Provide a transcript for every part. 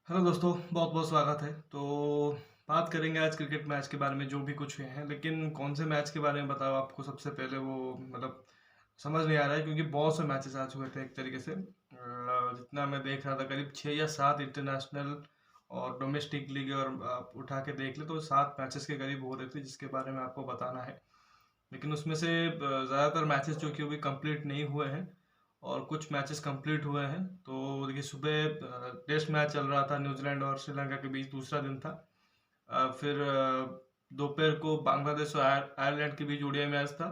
Hello दोस्तों, बहुत बहुत स्वागत है। तो बात करेंगे आज क्रिकेट मैच के बारे में जो भी कुछ हुए हैं, लेकिन कौन से मैच के बारे में बताओ आपको। सबसे पहले वो समझ नहीं आ रहा है क्योंकि बहुत से मैचेस आज हुए थे एक तरीके से। जितना मैं देख रहा था करीब 6 या 7 इंटरनेशनल और डोमेस्टिक लीग, और आप उठा के देख ले तो 7 मैचेस के करीब हो रहे थे जिसके बारे में आपको बताना है। लेकिन उसमें से ज़्यादातर मैचेस जो कि अभी कंप्लीट नहीं हुए हैं और कुछ मैचेस कंप्लीट हुए हैं। तो देखिए, सुबह टेस्ट मैच चल रहा था न्यूजीलैंड और श्रीलंका के बीच, दूसरा दिन था। फिर दोपहर को बांग्लादेश और आयरलैंड के बीच ओडीआई मैच था।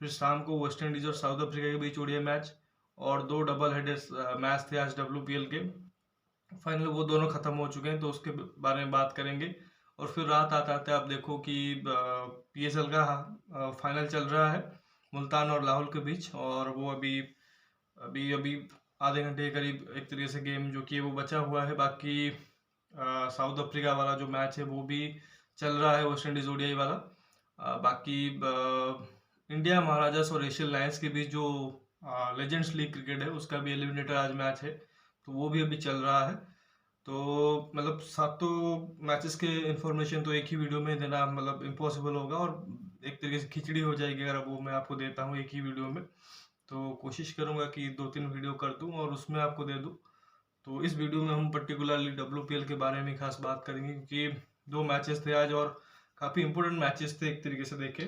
फिर शाम को वेस्ट इंडीज और साउथ अफ्रीका के बीच ओडीआई मैच, और 2 डबल हेडेड मैच थे आज डब्ल्यूपीएल के। फाइनल वो दोनों खत्म हो चुके हैं तो उसके बारे में बात करेंगे। और फिर रात आते आते आप देखो कि पीएसएल का फाइनल चल रहा है मुल्तान और लाहौल के बीच, और वो अभी अभी अभी आधे घंटे के करीब एक तरीके से गेम जो कि वो बचा हुआ है। बाकी साउथ अफ्रीका वाला जो मैच है वो भी चल रहा है, वेस्ट इंडीज ओडीआई वाला। बाकी इंडिया महाराजास और एशियन लायंस के बीच जो लेजेंड्स लीग क्रिकेट है उसका भी एलिमिनेटर आज मैच है, तो वो भी अभी चल रहा है। तो सातों मैचेस के इंफॉर्मेशन तो एक ही वीडियो में देना इम्पॉसिबल होगा, और एक तरीके से खिचड़ी हो जाएगी अगर वो मैं आपको देता हूँ एक ही वीडियो में। तो कोशिश करूंगा कि 2-3 वीडियो कर दूं और उसमें आपको दे दूं। तो इस वीडियो में हम पर्टिकुलरली डब्ल्यूपीएल के बारे में खास बात करेंगे क्योंकि 2 मैचेस थे आज और काफ़ी इंपॉर्टेंट मैचेस थे एक तरीके से देखे।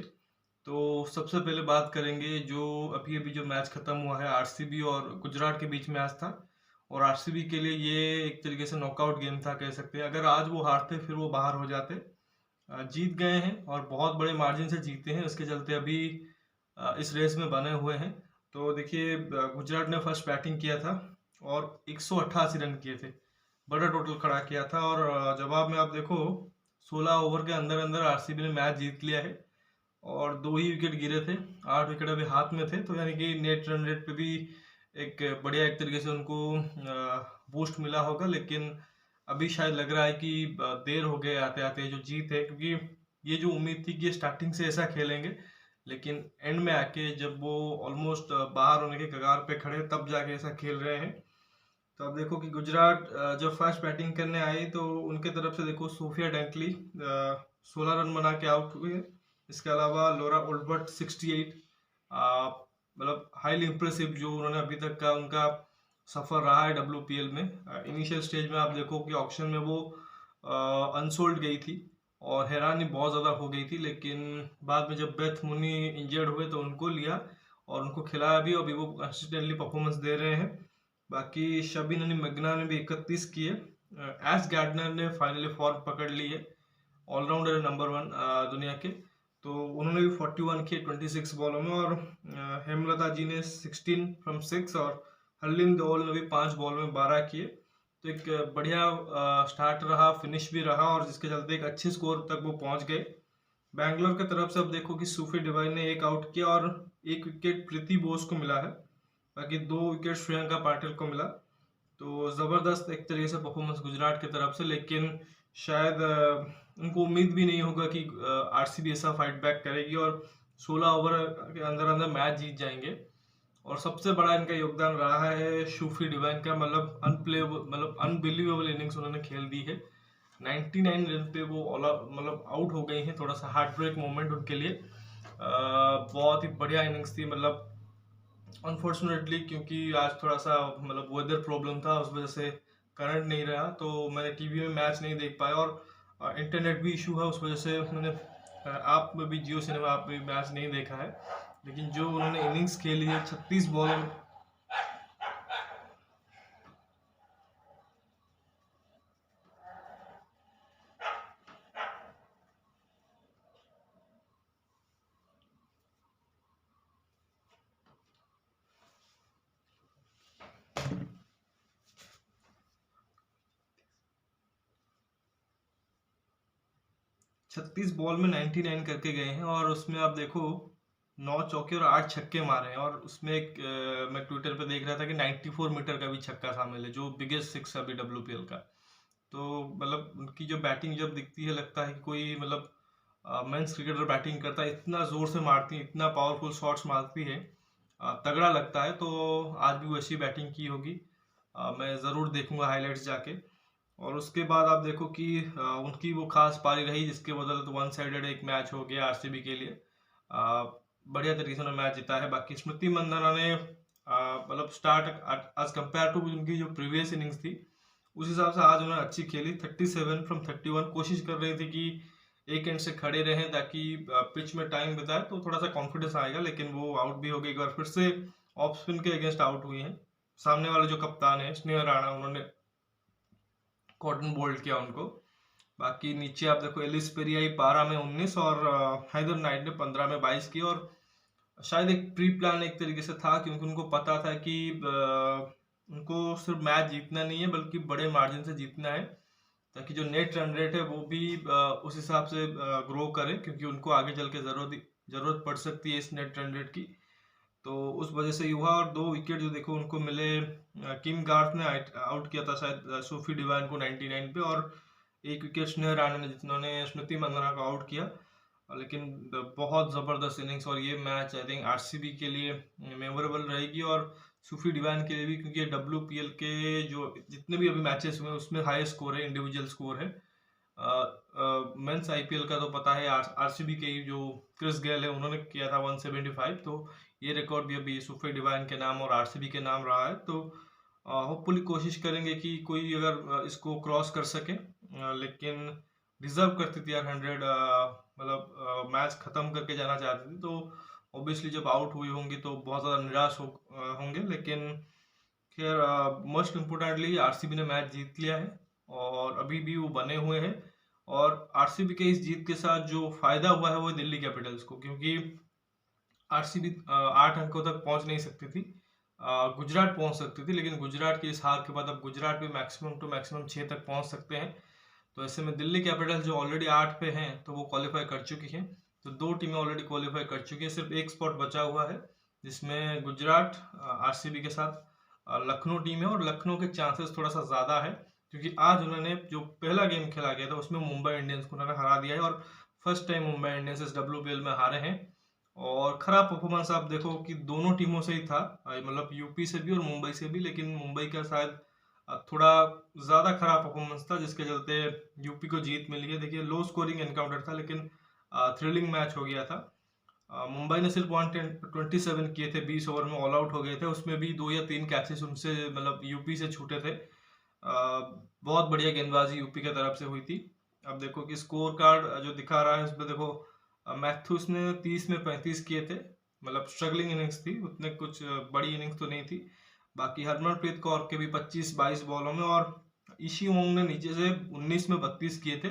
तो सबसे पहले बात करेंगे जो अभी अभी जो मैच खत्म हुआ है, आरसीबी और गुजरात के बीच मैच था। और आरसीबी के लिए ये एक तरीके से नॉकआउट गेम था कह सकते हैं। अगर आज वो हारते फिर वो बाहर हो जाते। जीत गए हैं और बहुत बड़े मार्जिन से जीते हैं, इसके चलते अभी इस रेस में बने हुए हैं। तो देखिए, गुजरात ने फर्स्ट बैटिंग किया था और 188 रन किए थे, बड़ा टोटल खड़ा किया था। और जवाब में आप देखो 16 ओवर के अंदर अंदर आरसीबी ने मैच जीत लिया है, और 2 ही विकेट गिरे थे, 8 विकेट अभी हाथ में थे। तो यानी कि नेट रन रेट पे भी एक बढ़िया एक तरीके से उनको बूस्ट मिला होगा। लेकिन अभी शायद लग रहा है कि देर हो गए आते आते जो जीत है, क्योंकि ये जो उम्मीद थी कि ये स्टार्टिंग से ऐसा खेलेंगे, लेकिन एंड में आके जब वो ऑलमोस्ट बाहर होने के कगार पे खड़े तब जाके ऐसा खेल रहे हैं। तो अब देखो कि गुजरात जब फर्स्ट बैटिंग करने आई तो उनके तरफ से देखो सोफिया डंकली 16 रन बना के आउट हुए। इसके अलावा लोरा ओल्डबर्ट 68, हाईली इंप्रेसिव जो उन्होंने अभी तक का उनका सफर रहा है डब्ल्यूपीएल में। इनिशियल स्टेज में आप देखो कि ऑक्शन में वो अनसोल्ड गई थी और हैरानी बहुत ज़्यादा हो गई थी, लेकिन बाद में जब बेथ मुनी इंजर्ड हुए तो उनको लिया और उनको खिलाया भी, अभी वो कंसिस्टेंटली परफॉर्मेंस दे रहे हैं। बाकी शबीन अली मगना ने भी 31 किए। एस गार्डनर ने फाइनली फॉर्म पकड़ ली है, ऑलराउंडर नंबर 1 दुनिया के। तो उन्होंने भी 41 किए 26 बॉलों में। और हेमलता जी ने 16 फ्रॉम 6, और हरलिन देओल ने भी 5 बॉल में 12 किए। तो एक बढ़िया स्टार्ट रहा, फिनिश भी रहा, और जिसके चलते एक अच्छे स्कोर तक वो पहुंच गए। बैंगलोर की तरफ से अब देखो कि सूफी डिवाइन ने 1 आउट किया और 1 विकेट प्रीति बोस को मिला है, बाकी 2 विकेट श्रेयंका पाटिल को मिला। तो ज़बरदस्त एक तरीके से परफॉर्मेंस गुजरात की तरफ से, लेकिन शायद उनको उम्मीद भी नहीं होगा कि आरसीबी ऐसा फाइट बैक करेगी और 16 ओवर के अंदर अंदर मैच जीत जाएंगे। और सबसे बड़ा इनका योगदान रहा है शूफी डिवाइन का, अनप्लेबल अनबिलीवेबल इनिंग्स उन्होंने खेल दी है। 99 रन पे वो आउट हो गई हैं, थोड़ा सा हार्ट ब्रेक मोमेंट उनके लिए। बहुत ही बढ़िया इनिंग्स थी। अनफॉर्चुनेटली क्योंकि आज थोड़ा सा वेदर प्रॉब्लम था, उस वजह से करंट नहीं रहा तो मैंने टीवी में मैच नहीं देख पाया, और इंटरनेट भी इशू है, उस वजह से मैंने आप में भी जियो सिनेमा आप में भी मैच नहीं देखा है। लेकिन जो उन्होंने इनिंग्स खेली है 36 बॉल में, 36 बॉल में 99 करके गए हैं, और उसमें आप देखो 9 चौके और 8 छक्के मारे हैं। और उसमें एक मैं ट्विटर पे देख रहा था कि 94 मीटर का भी छक्का शामिल है, जो बिगेस्ट सिक्स अभी डब्ल्यूपीएल का। तो उनकी जो बैटिंग जब दिखती है लगता है कि कोई मेंस क्रिकेटर बैटिंग करता है, इतना जोर से मारती है, इतना पावरफुल शॉट्स मारती है, तगड़ा लगता है। तो आज भी वैसी बैटिंग की होगी। मैं ज़रूर देखूंगा हाईलाइट्स जाके। और उसके बाद आप देखो कि उनकी वो खास पारी रही जिसके बदौलत वन साइडेड एक मैच हो गया आरसीबी के लिए। बढ़िया तरीके से उन्होंने मैच जीता है। बाकी स्मृति मंदाना ने मतलब स्टार्ट एज कंपेयर टू उनकी जो प्रीवियस इनिंग्स थी उस हिसाब से आज उन्होंने अच्छी खेली। 37 फ्रॉम 31 कोशिश कर रही थी कि एक एंड से खड़े रहें ताकि पिच में टाइम बिताए तो थोड़ा सा कॉन्फिडेंस आएगा, लेकिन वो आउट भी हो गई। एक बार फिर से ऑफ स्पिन के अगेंस्ट आउट हुई हैं। सामने वाले जो कप्तान है स्नेह राणा, उन्होंने कॉटन बोल्ड किया उनको। बाकी नीचे आप देखो एलिस पेरियाई 12 में 19 और हैदर नाइट ने 15 में 22 की। और शायद एक प्री प्लान एक तरीके से था क्योंकि उनको पता था कि उनको सिर्फ मैच जीतना नहीं है बल्कि बड़े मार्जिन से जीतना है ताकि जो नेट रन रेट है वो भी उस हिसाब से ग्रो करे, क्योंकि उनको आगे चल के जरूरत पड़ सकती है इस नेट रन रेट की। तो उस वजह से युवा और 2 विकेट जो देखो उनको मिले। किम गार्थ ने आउट किया था शायद सोफी डिवाइन को 99 पे, और एक विकेट स्नेह राणा ने जिन्होंने स्मृति मंदाना को आउट किया। लेकिन बहुत ज़बरदस्त इनिंग्स, और ये मैच आई थिंक आरसीबी के लिए मेमोरेबल रहेगी और सूफी डिवाइन के लिए भी, क्योंकि ये WPL के जो जितने भी अभी मैचेस हुए उसमें हाईएस्ट स्कोर है, इंडिविजुअल स्कोर है। मेंस आईपीएल का तो पता है आरसीबी के ही जो क्रिस गेल है उन्होंने किया था 175, तो ये रिकॉर्ड भी अभी सूफी डिवाइन के नाम और आरसीबी के नाम रहा है। तो होपफुली कोशिश करेंगे कि कोई अगर इसको क्रॉस कर सके, लेकिन डिजर्व करती थी यार 100, मतलब मैच खत्म करके जाना चाहती थी। तो ऑब्वियसली जब आउट हुई होंगी तो बहुत ज़्यादा निराश होंगे, लेकिन खैर मोस्ट इम्पोर्टेंटली आरसीबी ने मैच जीत लिया है और अभी भी वो बने हुए हैं। और आरसीबी के इस जीत के साथ जो फायदा हुआ है वो दिल्ली कैपिटल्स को, क्योंकि आरसीबी 8 अंकों तक पहुंच नहीं सकती थी। गुजरात पहुंच सकती थी, लेकिन गुजरात की इस हार के बाद अब गुजरात भी मैक्सिमम टू मैक्सिमम 6 तक पहुंच सकते हैं। तो ऐसे में दिल्ली कैपिटल्स जो ऑलरेडी 8 पे हैं तो वो क्वालिफाई कर चुकी हैं। तो 2 टीमें ऑलरेडी क्वालिफाई कर चुकी हैं, सिर्फ एक स्पॉट बचा हुआ है जिसमें गुजरात आरसीबी के साथ लखनऊ टीम है, और लखनऊ के चांसेस थोड़ा सा ज़्यादा है क्योंकि आज उन्होंने जो पहला गेम खेला गया था उसमें मुंबई इंडियंस को उन्होंने हरा दिया है, और फर्स्ट टाइम मुंबई इंडियंस इस WPL में हारे हैं। और खराब परफॉर्मेंस आप देखो कि दोनों टीमों से ही था, मतलब यूपी से भी और मुंबई से भी, लेकिन मुंबई का शायद थोड़ा ज़्यादा खराब परफॉर्मेंस था जिसके चलते यूपी को जीत मिली है। देखिए लो स्कोरिंग एनकाउंटर था लेकिन थ्रिलिंग मैच हो गया था। मुंबई ने सिर्फ 127 किए थे, 20 ओवर में ऑल आउट हो गए थे, उसमें भी 2 या 3 कैचेस उनसे मतलब यूपी से छूटे थे। बहुत बढ़िया गेंदबाजी यूपी की तरफ से हुई थी। अब देखो कि स्कोर कार्ड जो दिखा रहा है उसमें देखो मैथ्यूस ने 30 में 35 किए थे, मतलब स्ट्रगलिंग इनिंग्स थी, उतने कुछ बड़ी इनिंग्स तो नहीं थी। बाकी हरमनप्रीत कौर के भी 25-22 बॉलों में, और ईशी वोंग ने नीचे से 19 में 32 किए थे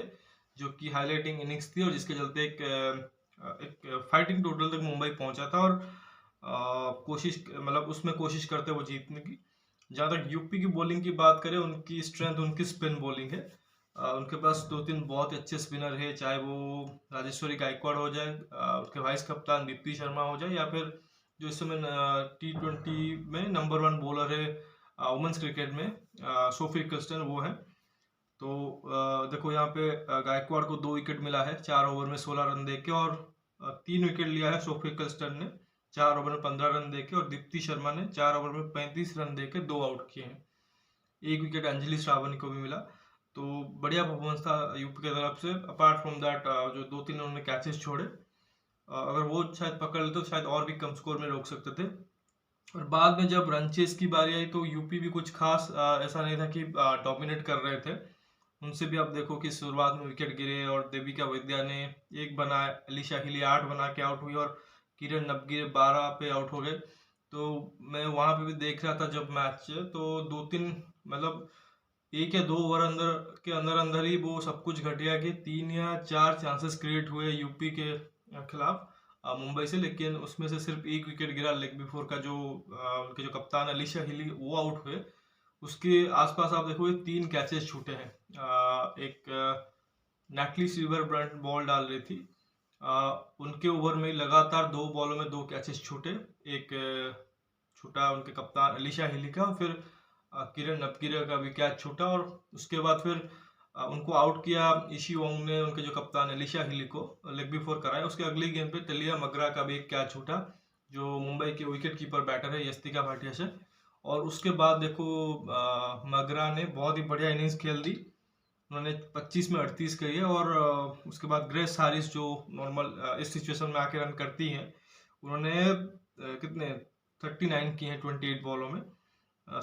जो कि हाईलाइटिंग इनिंग्स थी, और जिसके चलते एक फाइटिंग टोटल तक मुंबई पहुंचा था। और कोशिश मतलब उसमें कोशिश करते वो जीतने की। जहाँ तक यूपी की बॉलिंग की बात करें, उनकी स्ट्रेंथ उनकी स्पिन बॉलिंग है। उनके पास 2-3 बहुत अच्छे स्पिनर है, चाहे वो राजेश्वरी गायकवाड़ हो जाए, उसके वाइस कप्तान दीप्ति शर्मा हो जाए, या फिर जो इस समय T20 में नंबर 1 बॉलर है वुमेन्स क्रिकेट में सोफी क्रिस्टन, वो है। तो देखो यहाँ पे गायकवाड़ को 2 विकेट मिला है 4 ओवर में 16 रन देके, और 3 विकेट लिया है सोफी क्रिस्टन ने 4 ओवर में 15 रन देके, और दीप्ति शर्मा ने 4 ओवर में 35 रन देके 2 आउट किए हैं। 1 विकेट अंजलि श्रावणी को भी मिला। तो बढ़िया परफॉर्मेंस था यूपी की तरफ से। अपार्ट फ्रॉम दैट जो 2-3 उन्होंने कैचेस छोड़े, अगर वो शायद पकड़ लेते तो शायद और भी कम स्कोर में रोक सकते थे। और बाद में जब रन चेस की बारी आई तो यूपी भी कुछ खास ऐसा नहीं था कि डोमिनेट कर रहे थे। उनसे भी आप देखो कि शुरुआत में विकेट गिरे और देविका वैद्या ने 1 बनाया, अलीशा हिली 8 बना के आउट हुई, और किरण नबगिरे 12 पे आउट हो गए। तो मैं वहां पे भी देख रहा था जब मैच, तो 2-3 मतलब 1 या 2 ओवर अंदर अंदर ही वो सब कुछ घट गया कि 3 या 4 चांसेस क्रिएट हुए यूपी के खिलाफ मुंबई से, लेकिन उसमें से सिर्फ 1 विकेट गिरा लेग बिफोर का, जो उनके जो कप्तान अलीशा हिली वो आउट हुए। उसके आसपास आप देखो 3 कैचेस छूटे हैं। एक नैटली सिल्वर ब्रंट बॉल डाल रही थी, उनके ओवर में लगातार 2 बॉलों में 2 कैचेस छूटे। एक छूटा उनके कप्तान अलीशा हिली का, और फिर किरण नबगिरे का भी कैच छूटा, और उसके बाद फिर उनको आउट किया ईशी वोंग ने, उनके जो कप्तान अलीशा हिली को लेग बिफोर कराया। उसके अगली गेंद पे तलिया मगरा का भी एक कैच छूटा, जो मुंबई के विकेट कीपर बैटर है यस्तिका भाटिया से। और उसके बाद देखो मगरा ने बहुत ही बढ़िया इनिंग्स खेल दी, उन्होंने 25 में 38 करी है। और उसके बाद ग्रेस हारिस जो नॉर्मल इस सिचुएशन में आके रन करती हैं, उन्होंने कितने 39 की हैं 28 बॉलों में,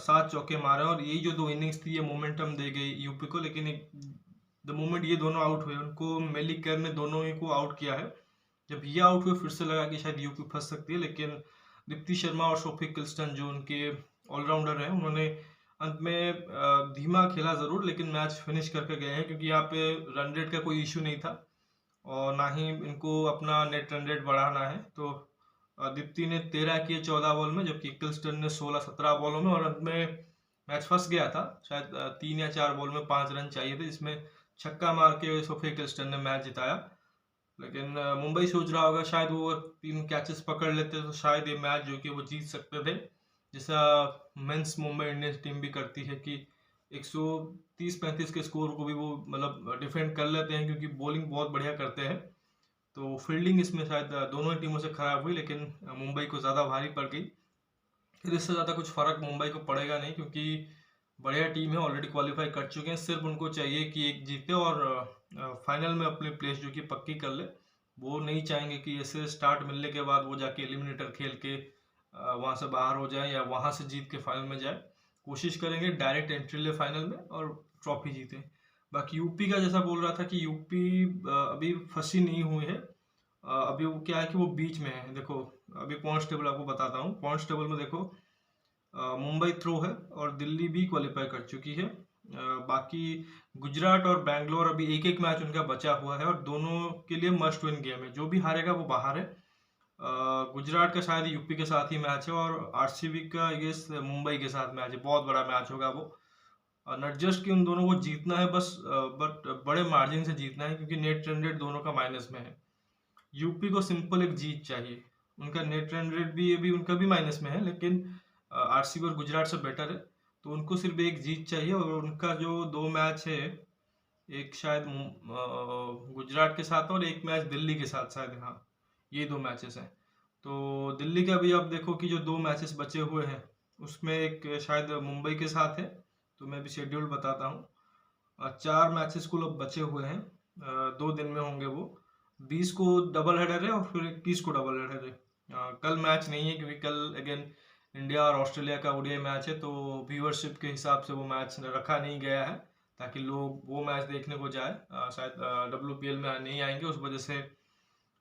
7 चौके मारे। और यही जो 2 इनिंग्स थी ये मोमेंटम दे गई यूपी को। लेकिन द मोमेंट ये दोनों आउट हुए, उनको मेलिकर ने दोनों ही को आउट किया है। जब ये आउट हुए फिर से लगा कि शायद यूपी फंस सकती है, लेकिन दीप्ति शर्मा और सोफी किल्स्टन जो उनके ऑलराउंडर हैं, उन्होंने अंत में धीमा खेला ज़रूर लेकिन मैच फिनिश करके गए हैं, क्योंकि यहाँ पे रन रेट का कोई इशू नहीं था और ना ही इनको अपना नेट रन रेट बढ़ाना है। तो दीप्ति ने 13 किए 14 बॉल में, जबकि किल्स्टन ने 16-17 बॉलों में। और अंत में मैच फंस गया था, शायद 3 या 4 बॉल में 5 रन चाहिए थे, जिसमें छक्का मार के सोफी किल्स्टन ने मैच जिताया। लेकिन मुंबई सोच रहा होगा शायद वो 3 कैचेस पकड़ लेते तो शायद ये मैच जो कि वो जीत सकते थे, जैसा मेंस मुंबई इंडियंस टीम भी करती है कि 130-35 के स्कोर को भी वो मतलब डिफेंड कर लेते हैं, क्योंकि बॉलिंग बहुत बढ़िया करते हैं। तो फील्डिंग इसमें शायद दोनों ही टीमों से खराब हुई, लेकिन मुंबई को ज़्यादा भारी पड़ गई। फिर इससे ज़्यादा कुछ फ़र्क मुंबई को पड़ेगा नहीं, क्योंकि बढ़िया टीम है, ऑलरेडी क्वालिफाई कर चुके हैं। सिर्फ उनको चाहिए कि एक जीते और फाइनल में अपनी प्लेस जो कि पक्की कर ले। वो नहीं चाहेंगे कि ऐसे स्टार्ट मिलने के बाद वो जाके एलिमिनेटर खेल के वहाँ से बाहर हो जाए या वहाँ से जीत के फाइनल में जाए। कोशिश करेंगे डायरेक्ट एंट्री ले फाइनल में और ट्रॉफी जीते। बाकी यूपी का जैसा बोल रहा था कि यूपी अभी फंसी नहीं हुई है। अभी वो क्या है कि वो बीच में है। देखो अभी पॉइंट्स टेबल आपको बताता हूँ। पॉइंट्स टेबल में देखो मुंबई थ्रो है और दिल्ली भी क्वालिफाई कर चुकी है। बाकी गुजरात और बैंगलोर अभी एक एक मैच उनका बचा हुआ है और दोनों के लिए मस्ट विन गेम है। जो भी हारेगा वो बाहर है। गुजरात का शायद यूपी के साथ ही मैच है और आरसीबी का आई गेस मुंबई के साथ मैच है। बहुत बड़ा मैच होगा वो। नॉट जस्ट कि उन दोनों को जीतना है बस, बट बड़े मार्जिन से जीतना है, क्योंकि नेट रन रेट दोनों का माइनस में है। यूपी को सिंपल एक जीत चाहिए। उनका नेट रन रेट भी अभी उनका भी माइनस में है, लेकिन आरसीबी और गुजरात से बेटर है। तो उनको सिर्फ एक जीत चाहिए और उनका जो 2 मैच है, एक शायद गुजरात के साथ और एक मैच दिल्ली के साथ शायद, हाँ ये 2 मैचेस हैं। तो दिल्ली का भी आप देखो कि जो 2 मैचेस बचे हुए हैं उसमें एक शायद मुंबई के साथ है। तो मैं भी शेड्यूल बताता हूँ। 4 मैचेस कुल अब बचे हुए हैं, 2 दिन में होंगे वो। 20 को डबल हेडर है और फिर 21 को डबल हेडर है। कल मैच नहीं है, क्योंकि कल अगेन इंडिया और ऑस्ट्रेलिया का ओडीआई मैच है, तो व्यूअरशिप के हिसाब से वो मैच रखा नहीं गया है ताकि लोग वो मैच देखने को जाए। शायद WPL में नहीं आएंगे, उस वजह से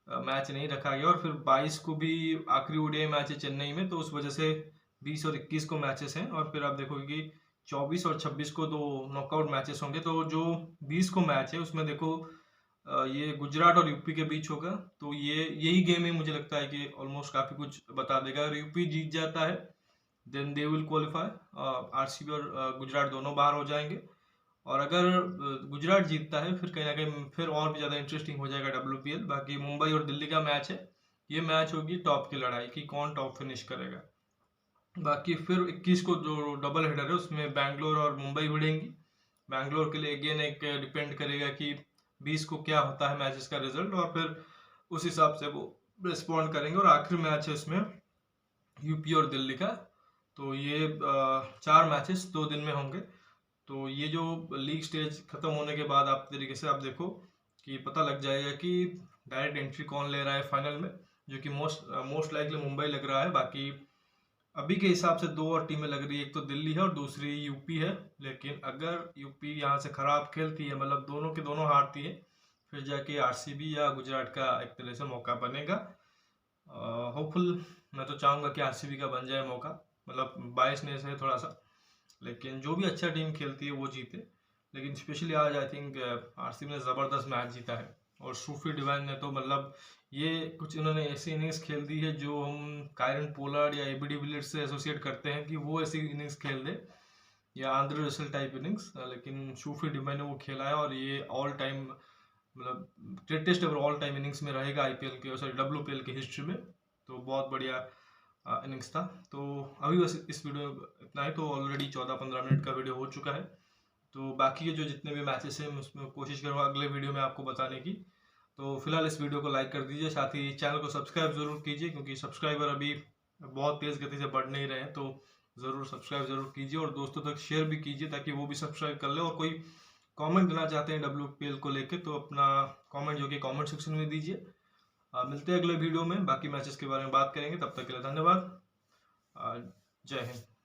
मैच नहीं रखा गया। और फिर 22 को भी आखिरी ओडीआई मैच है चेन्नई में, तो उस वजह से 20 और 21 को मैचेस हैं। और फिर आप देखोगे कि 24 और 26 को 2 नॉकआउट मैचेस होंगे। तो जो 20 को मैच है उसमें देखो ये गुजरात और यूपी के बीच होगा। तो ये यही गेम ही मुझे लगता है कि ऑलमोस्ट काफ़ी कुछ बता देगा। अगर यूपी जीत जाता है then they will qualify, RCB और गुजरात दोनों बाहर हो जाएंगे। और अगर गुजरात जीतता है फिर कहीं ना कहीं फिर और भी ज़्यादा इंटरेस्टिंग हो जाएगा WPL। बाकी मुंबई और दिल्ली का मैच है, ये मैच होगी टॉप की लड़ाई कि कौन टॉप फिनिश करेगा। बाकी फिर 21 को जो डबल हेडर है उसमें बैंगलोर और मुंबई भिड़ेंगी। बैंगलोर के लिए अगेन एक डिपेंड करेगा कि 20 को क्या होता है मैचेस का रिजल्ट, और फिर उस हिसाब से वो रिस्पॉन्ड करेंगे। और आखिरी मैच है इसमें यूपी और दिल्ली का। तो ये 4 मैचेस 2 दिन में होंगे। तो ये जो लीग स्टेज खत्म होने के बाद आप तरीके से आप देखो कि पता लग जाएगा कि डायरेक्ट एंट्री कौन ले रहा है फाइनल में, जो कि मोस्ट लाइकली मुंबई लग रहा है। बाकी अभी के हिसाब से 2 और टीमें लग रही है, एक तो दिल्ली है और दूसरी यूपी है। लेकिन अगर यूपी यहाँ से खराब खेलती है, मतलब दोनों के दोनों हारती है, फिर जाके आरसीबी या गुजरात का एक तरह से मौका बनेगा। होपफुल मैं तो चाहूँगा कि आरसीबी का बन जाए मौका, मतलब बायसनेस है थोड़ा सा, लेकिन जो भी अच्छा टीम खेलती है वो जीते। लेकिन स्पेशली आज आई थिंक आरसीबी ने ज़बरदस्त मैच जीता है। और सूफी डिवाइन ने तो मतलब ये कुछ इन्होंने ऐसी इनिंग्स खेल दी है जो हम कायरन पोलार्ड या एबी डिविलियर्स से एसोसिएट करते हैं कि वो ऐसी इनिंग्स खेल दे, या आंद्रे रसेल टाइप इनिंग्स। लेकिन सूफी डिवाइन ने वो खेला है और ये ऑल टाइम मतलब greatest ever all time innings में रहेगा आईपीएल के, सॉरी WPL की हिस्ट्री में। तो बहुत बढ़िया इनिंग्स था। तो अभी बस इस वीडियो में इतना ही। तो ऑलरेडी 14-15 मिनट का वीडियो हो चुका है। तो बाकी के जो जितने भी मैचेस हैं उसमें कोशिश करूँगा अगले वीडियो में आपको बताने की। तो फिलहाल इस वीडियो को लाइक कर दीजिए, साथ ही चैनल को सब्सक्राइब जरूर कीजिए, क्योंकि सब्सक्राइबर अभी बहुत तेज़ गति से बढ़ नहीं रहे हैं। तो ज़रूर सब्सक्राइब जरूर कीजिए और दोस्तों तक शेयर भी कीजिए ताकि वो भी सब्सक्राइब कर ले। और कोई कमेंट देना चाहते हैं WPL को लेके तो अपना कमेंट जो कि कमेंट सेक्शन में दीजिए। मिलते हैं अगले वीडियो में, बाकी मैचेस के बारे में बात करेंगे। तब तक के लिए धन्यवाद। जय हिंद।